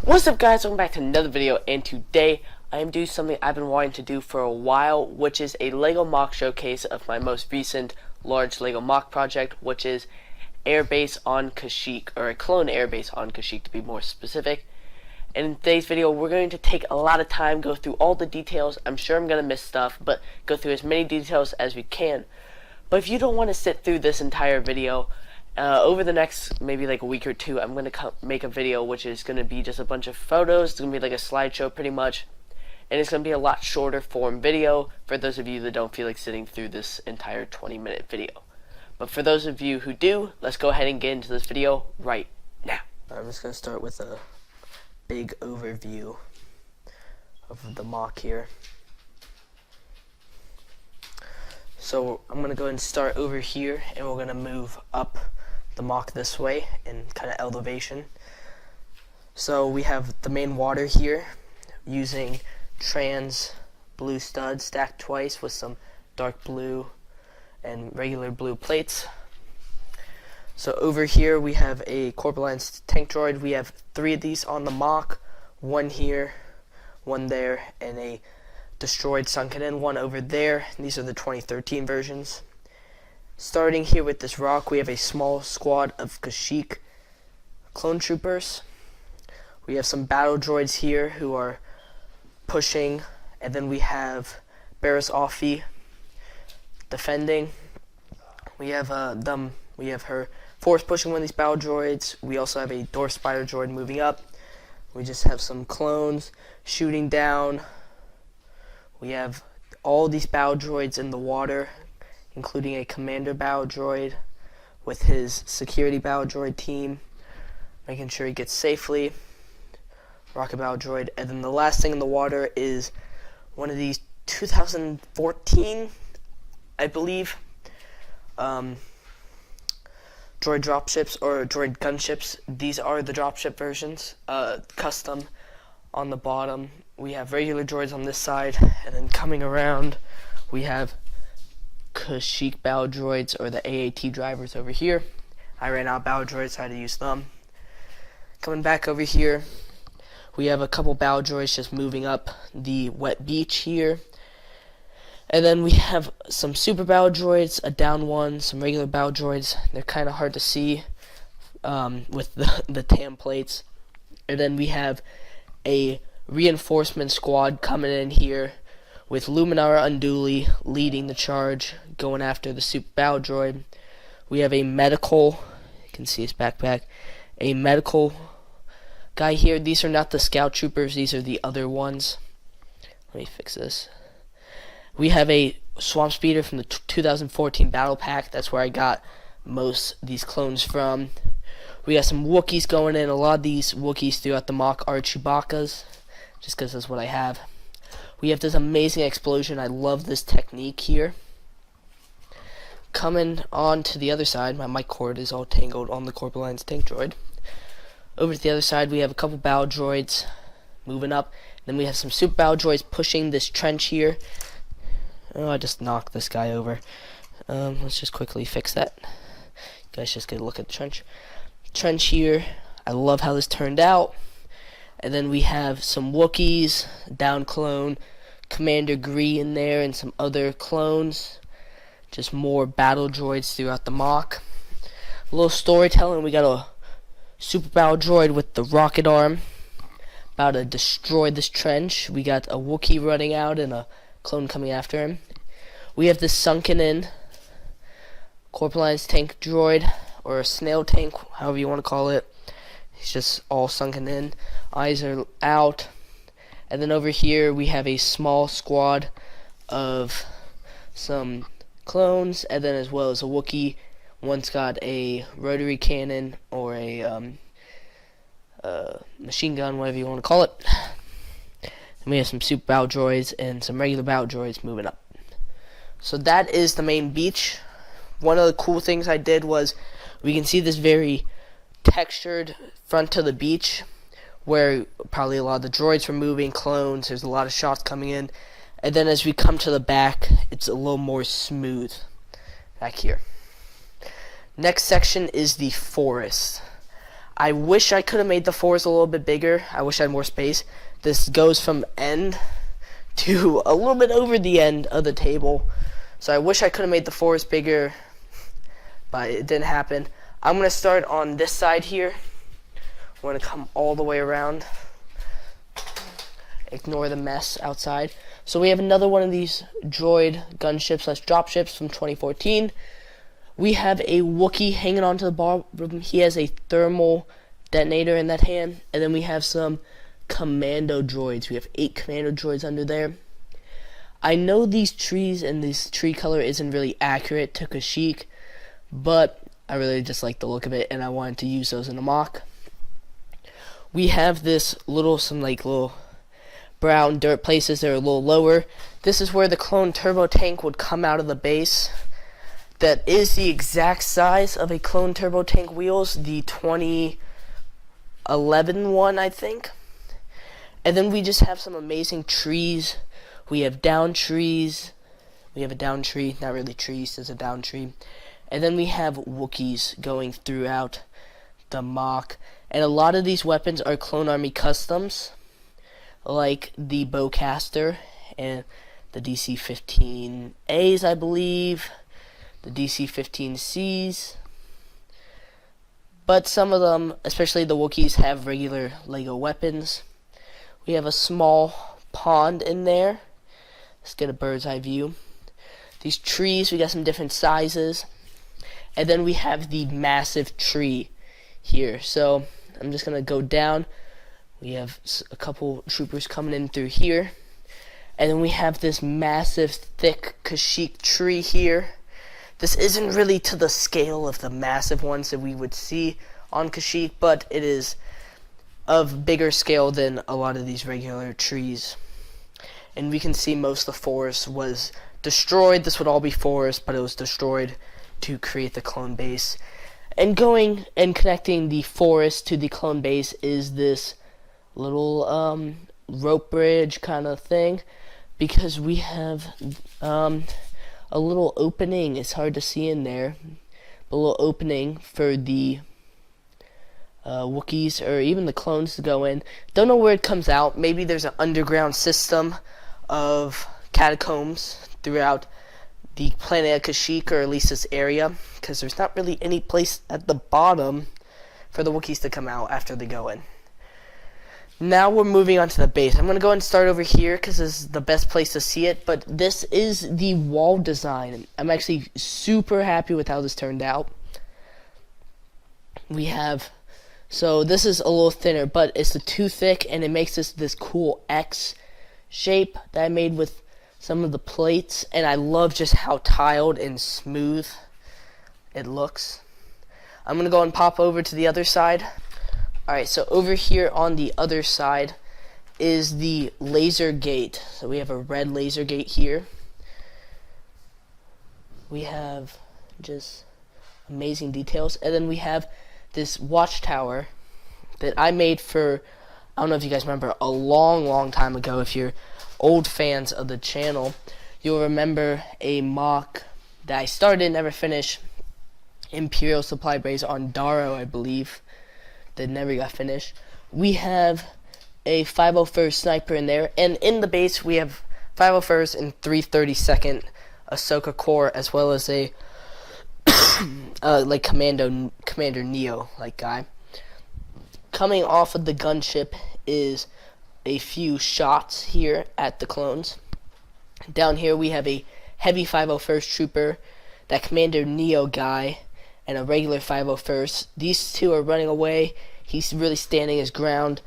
What's up, guys? Welcome back to another video, and today I am doing something I've been wanting to do for a while, which is a LEGO MOC showcase of my most recent large LEGO MOC project, which is Airbase on Kashyyyk, or a clone Airbase on Kashyyyk to be more specific. And in today's video, we're going to take a lot of time, go through all the details. I'm sure I'm going to miss stuff, but go through as many details as we can. But if you don't want to sit through this entire video, over the next maybe like a week or two, I'm going to make a video which is going to be just a bunch of photos. It's going to be like a slideshow pretty much, and it's going to be a lot shorter form video for those of you that don't feel like sitting through this entire 20-minute video. But for those of you who do, let's go ahead and get into this video right now. I'm just going to start with a big overview of the MOC here. So I'm going to go and start over here, and we're going to move up the MOC this way in kind of elevation. So we have the main water here using trans blue studs stacked twice with some dark blue and regular blue plates. So over here we have a Corporaline's tank droid. We have 3 of these on the MOC, one here, one there, and a destroyed sunken in one over there. These are the 2013 versions. Starting here with this rock, we have a small squad of Kashyyyk clone troopers. We have some battle droids here who are pushing, and then we have Barris Offee defending. We have her force pushing one of these battle droids. We also have a Dwarf Spider droid moving up. We just have some clones shooting down. We have all these battle droids in the water, including a commander battle droid with his security battle droid team, making sure he gets safely. Rocket battle droid, and then the last thing in the water is one of these 2014, I believe, droid dropships or droid gunships. These are the dropship versions, custom on the bottom. We have regular droids on this side, and then coming around we have Kashyyyk battle droids, or the AAT drivers over here. I ran out of battle droids, so I had to use them. Coming back over here, we have a couple battle droids just moving up the wet beach here. And then we have some super battle droids, a down one, some regular battle droids. They're kind of hard to see with the TAM plates. And then we have a reinforcement squad coming in here with Luminara Unduli leading the charge, going after the super battle droid. We have a medical, you can see his backpack, a medical guy here. These are not the scout troopers, these are the other ones. Let me fix this. We have a swamp speeder from the 2014 battle pack. That's where I got most of these clones from. We got some Wookiees going in. A lot of these Wookiees throughout the MOC are Chewbacca's, just because that's what I have. We have this amazing explosion. I love this technique here. Coming on to the other side, my mic cord is all tangled on the Corporaline's tank droid. Over to the other side, we have a couple battle droids moving up. Then we have some super battle droids pushing this trench here. Oh, I just knocked this guy over. Let's just quickly fix that. You guys just get a look at the trench. Trench here. I love how this turned out. And then we have some Wookiees, down clone, Commander Gree in there, and some other clones. Just more battle droids throughout the MOC. A little storytelling. We got a super battle droid with the rocket arm about to destroy this trench. We got a Wookiee running out and a clone coming after him. We have this sunken in Corporaline's tank droid, or a snail tank, however you want to call it. He's just all sunken in. Eyes are out. And then over here we have a small squad of some clones, and then as well as a Wookiee. One's got a rotary cannon or a machine gun, whatever you want to call it. And we have some super battle droids and some regular battle droids moving up. So that is the main beach. One of the cool things I did was we can see this very textured front to the beach, where probably a lot of the droids were moving, clones, there's a lot of shots coming in, and then as we come to the back, it's a little more smooth back here. Next section is the forest. I wish I could have made the fours a little bit bigger. I wish I had more space. This goes from end to a little bit over the end of the table. So I wish I could have made the fours bigger, but it didn't happen. I'm going to start on this side here. I'm going to come all the way around. Ignore the mess outside. So we have another one of these droid gunships / dropships from 2014. We have a Wookiee hanging onto the bottom. He has a thermal detonator in that hand. And then we have some commando droids. We have 8 commando droids under there. I know these trees and this tree color isn't really accurate to Kashyyyk, but I really just like the look of it, and I wanted to use those in a mock. We have this little brown dirt places that are a little lower. This is where the clone turbo tank would come out of the base. That is the exact size of a clone turbo tank wheels, the 2011 one, I think. And then we just have some amazing trees. We have down trees. We have a down tree, not really trees, there's a down tree. And then we have Wookiees going throughout the mock. And a lot of these weapons are Clone Army customs, like the bowcaster and the DC-15As, I believe, the DC-15Cs. But some of them, especially the Wookiees, have regular LEGO weapons. We have a small pond in there. Let's get a bird's eye view. These trees, we got some different sizes. And then we have the massive tree here. So I'm just going to go down. We have a couple troopers coming in through here. And then we have this massive, thick Kashyyyk tree here. This isn't really to the scale of the massive ones that we would see on Kashyyyk, but it is of bigger scale than a lot of these regular trees. And we can see most of the forest was destroyed. This would all be forest, but it was destroyed to create the clone base. And going and connecting the forest to the clone base is this little rope bridge kind of thing, because we have a little opening. It's hard to see in there, but a little opening for the Wookiees or even the clones to go in. Don't know where it comes out. Maybe there's an underground system of catacombs throughout the planet of Kashyyyk, or at least this area, because there's not really any place at the bottom for the Wookiees to come out after they go in. Now we're moving on to the base. I'm going to go ahead and start over here because this is the best place to see it, but this is the wall design. I'm actually super happy with how this turned out. We have, so this is a little thinner, but it's too thick, and it makes this cool X shape that I made with some of the plates, and I love just how tiled and smooth it looks. I'm going to go and pop over to the other side. Alright, so over here on the other side is the laser gate. So we have a red laser gate here. We have just amazing details. And then we have this watchtower that I made for, I don't know if you guys remember, a long time ago. If you're old fans of the channel, you'll remember a mock that I started, never finished, Imperial Supply Base on Darrow, I believe, that never got finished. We have a 501st sniper in there, and in the base we have 501st and 332nd Ahsoka Corps, as well as a like Commander Neo like guy. Coming off of the gunship is a few shots here at the clones. Down here we have a heavy 501st trooper, that Commander Neo guy, and a regular 501st. These two are running away. He's really standing his ground.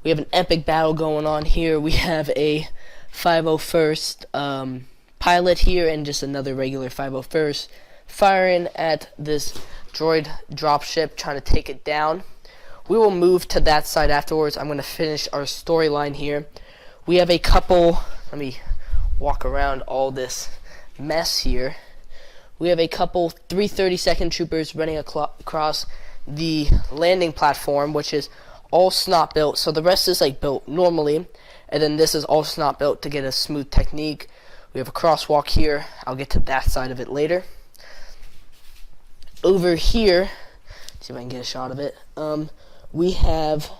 We have an epic battle going on here. We have a 501st pilot here and just another regular 501st firing at this droid dropship, trying to take it down. We will move to that side afterwards. I'm going to finish our storyline here. We have a couple, let me walk around all this mess here. We have a couple 332nd troopers running across the landing platform, which is all snot built. So the rest is like built normally, and then this is all snot built to get a smooth technique. We have a crosswalk here. I'll get to that side of it later. Over here, see if I can get a shot of it. we have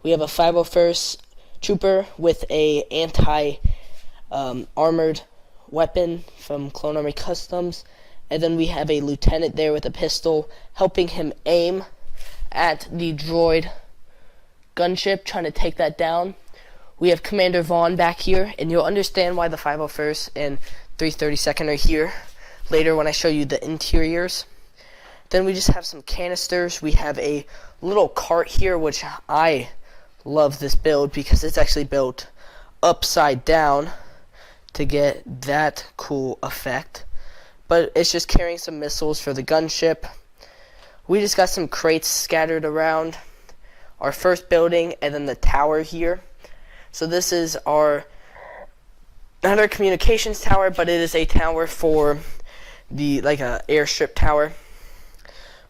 we have a 501st Trooper with a armored weapon from Clone Army Customs, and then we have a lieutenant there with a pistol helping him aim at the droid gunship, trying to take that down. We have Commander Vaughn back here, and you'll understand why the 501st and 332nd are here later when I show you the interiors. Then we just have some canisters. We have a little cart here, which I love this build because it's actually built upside down to get that cool effect. But it's just carrying some missiles for the gunship. We just got some crates scattered around our first building, and then the tower here. So this is not our communications tower, but it is a tower for like a airstrip tower.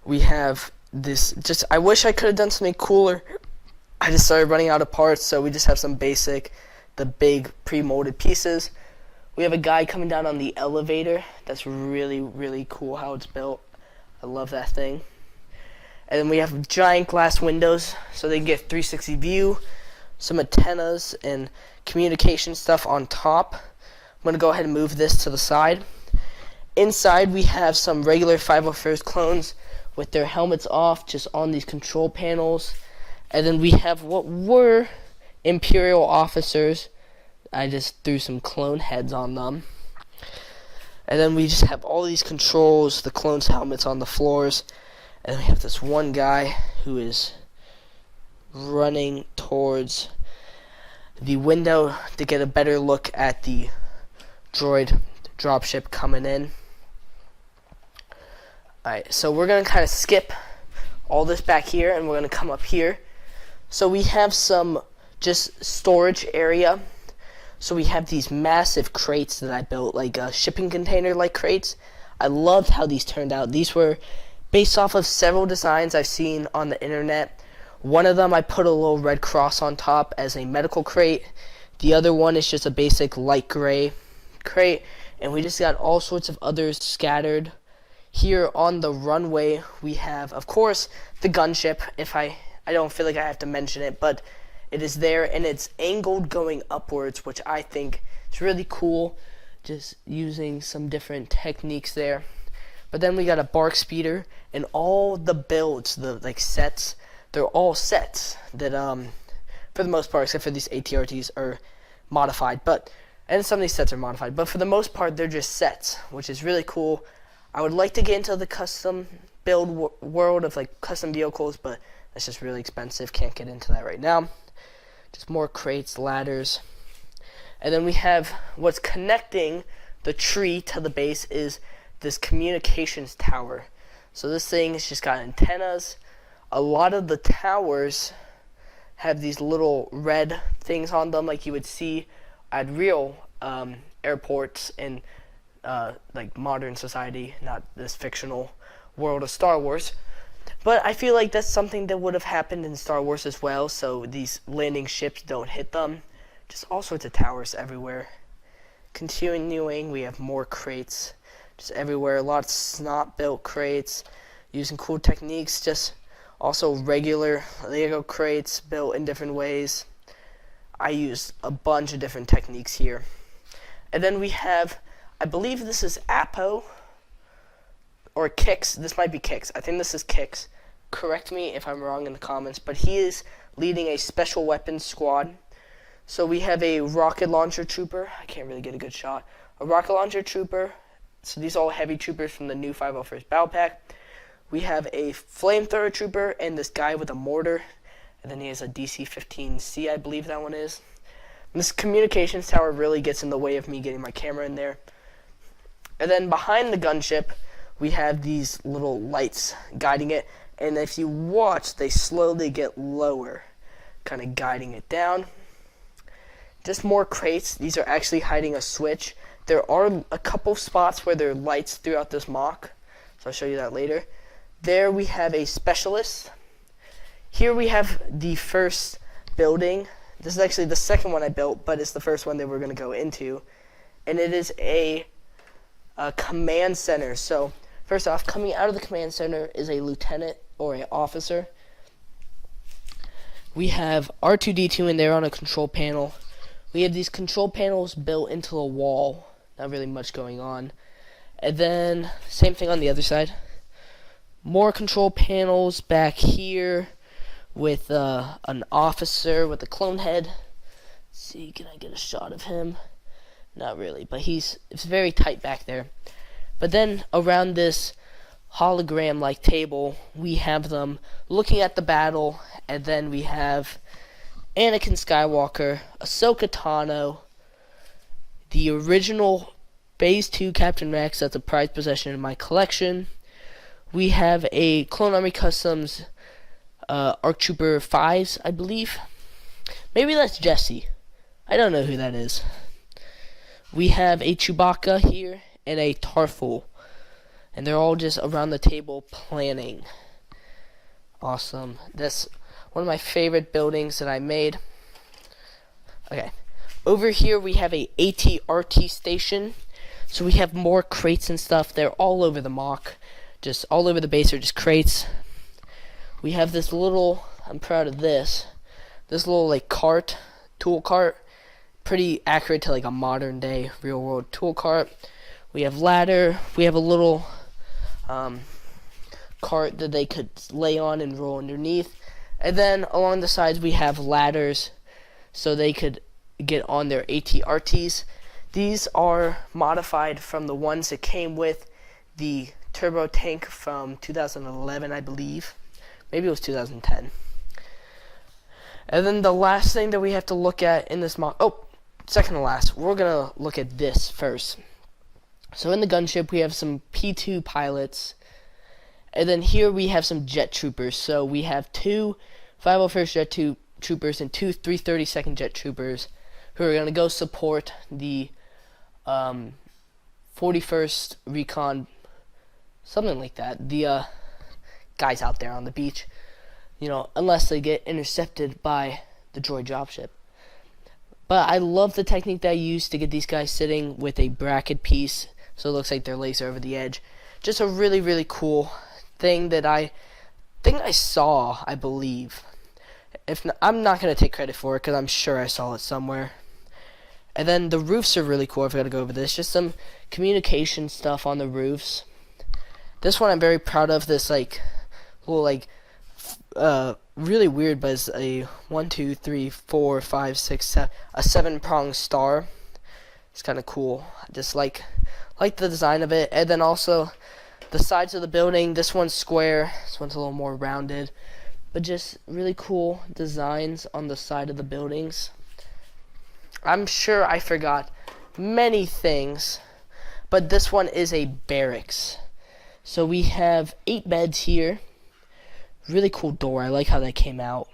We have this, I wish I could have done something cooler. I just started running out of parts, so we just have some the big pre-molded pieces. We have a guy coming down on the elevator. That's really, really cool how it's built. I love that thing. And then we have giant glass windows so they can get 360 view, some antennas and communication stuff on top. I'm going to go ahead and move this to the side. Inside we have some regular 501st clones with their helmets off, just on these control panels. And then we have what were Imperial officers. I just threw some clone heads on them. And then we just have all these controls, the clones' helmets on the floors. And we have this one guy who is running towards the window to get a better look at the droid dropship coming in. Alright, so we're going to kind of skip all this back here, and we're going to come up here. So we have some just storage area. So we have these massive crates that I built, like shipping container like crates. I loved how these turned out. These were based off of several designs I've seen on the internet. One of them I put a little red cross on top as a medical crate. The other one is just a basic light gray crate. And we just got all sorts of others scattered. Here on the runway we have, of course, the gunship. I don't feel like I have to mention it, but it is there, and it's angled going upwards, which I think is really cool, just using some different techniques there. But then we got a bark speeder, and all the builds, the sets, they're all sets that for the most part, except for these ATRTs, are modified. And some of these sets are modified, but for the most part they're just sets, which is really cool. I would like to get into the custom build world of like custom vehicles, but that's just really expensive. Can't get into that right now. Just more crates, ladders. And then we have what's connecting the tree to the base is this communications tower. So this thing has just got antennas. A lot of the towers have these little red things on them like you would see at real airports in like modern society, not this fictional world of Star Wars. But I feel like that's something that would have happened in Star Wars as well, so these landing ships don't hit them. Just all sorts of towers everywhere. Continuing, we have more crates just everywhere. A lot of snot-built crates using cool techniques. Just also regular LEGO crates built in different ways. I used a bunch of different techniques here. And then we have, I believe this is Apo or Kix. This might be Kix. I think this is Kix. Correct me if I'm wrong in the comments, but he is leading a special weapons squad. So we have a rocket launcher trooper. I can't really get a good shot. A rocket launcher trooper. So these are all heavy troopers from the new 501st Battle Pack. We have a flamethrower trooper and this guy with a mortar. And then he has a DC-15C, I believe that one is. And this communications tower really gets in the way of me getting my camera in there. And then behind the gunship, we have these little lights guiding it. And if you watch, they slowly get lower, kind of guiding it down. Just more crates. These are actually hiding a switch. There are a couple spots where there are lights throughout this MOC, so I'll show you that later. There we have a specialist. Here we have the first building. This is actually the second one I built, but it's the first one that we're going to go into. And it is a command center. So First off, coming out of the command center is a lieutenant or an officer. We have R2-D2 in there on a control panel. We have these control panels built into the wall. Not really much going on. And then, same thing on the other side. More control panels back here with an officer with a clone head. Let's see, can I get a shot of him? Not really, but it's very tight back there. But then around this hologram-like table, we have them looking at the battle, and then we have Anakin Skywalker, Ahsoka Tano, the original Phase 2 Captain Rex, that's a prized possession in my collection. We have a Clone Army Customs ARC Trooper 5s, I believe. Maybe that's Jesse. I don't know who that is. We have a Chewbacca here and a Tarful. And they're all just around the table planning. Awesome. That's one of my favorite buildings that I made. Okay. Over here we have a AT-RT station. So we have more crates and stuff. They're all over the MOC. Just all over the base are just crates. We have this little, I'm proud of this little like cart, tool cart. Pretty accurate to like a modern day real world tool cart. We have ladder. We have a little cart that they could lay on and roll underneath. And then along the sides we have ladders so they could get on their AT-RTs. These are modified from the ones that came with the turbo tank from 2011, I believe. Maybe it was 2010. And then the last thing that we have to look at in this MOC, second to last, we're going to look at this first. So in the gunship we have some P2 pilots, and then here we have some jet troopers. So we have two 501st Jet Troopers and two 332nd Jet Troopers who are going to go support the 41st Recon, something like that, the guys out there on the beach, unless they get intercepted by the droid dropship. But I love the technique that I used to get these guys sitting with a bracket piece, so it looks like their legs are over the edge. Just a really, really cool thing that I think I saw, I believe. If not, I'm not going to take credit for it, because I'm sure I saw it somewhere. And then the roofs are really cool. I forgot to go over this. Just some communication stuff on the roofs. This one I'm very proud of. This little really weird, but it's a 1, 2, 3, 4, 5, 6, 7, a 7-pronged star. It's kind of cool. I just like the design of it. And then also the sides of the building. This one's square. This one's a little more rounded. But just really cool designs on the side of the buildings. I'm sure I forgot many things, but this one is a barracks. So we have 8 beds here. Really cool door. I like how that came out.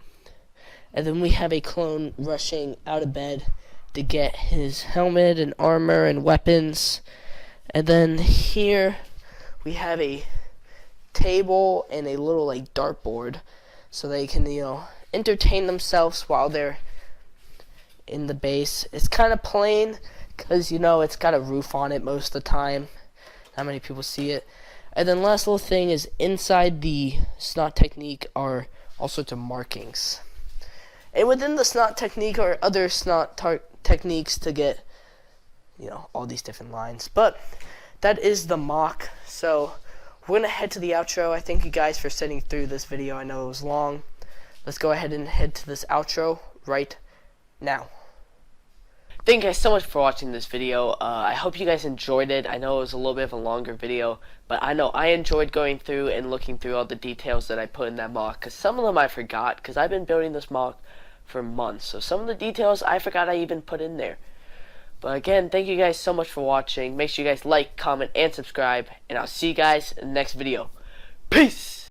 And then we have a clone rushing out of bed to get his helmet and armor and weapons. And then here we have a table and a little dartboard so they can entertain themselves while they're in the base. It's kind of plain because it's got a roof on it most of the time. Not many people see it. And then last little thing is inside the snot technique are all sorts of markings. And within the snot technique are other snot techniques to get all these different lines. But that is the MOC. So we're going to head to the outro. I thank you guys for sitting through this video. I know it was long. Let's go ahead and head to this outro right now. Thank you guys so much for watching this video. I hope you guys enjoyed it. I know it was a little bit of a longer video, but I know I enjoyed going through and looking through all the details that I put in that MOC, because some of them I forgot, because I've been building this MOC for months. So some of the details I forgot I even put in there. But again, thank you guys so much for watching. Make sure you guys like, comment, and subscribe, and I'll see you guys in the next video. Peace!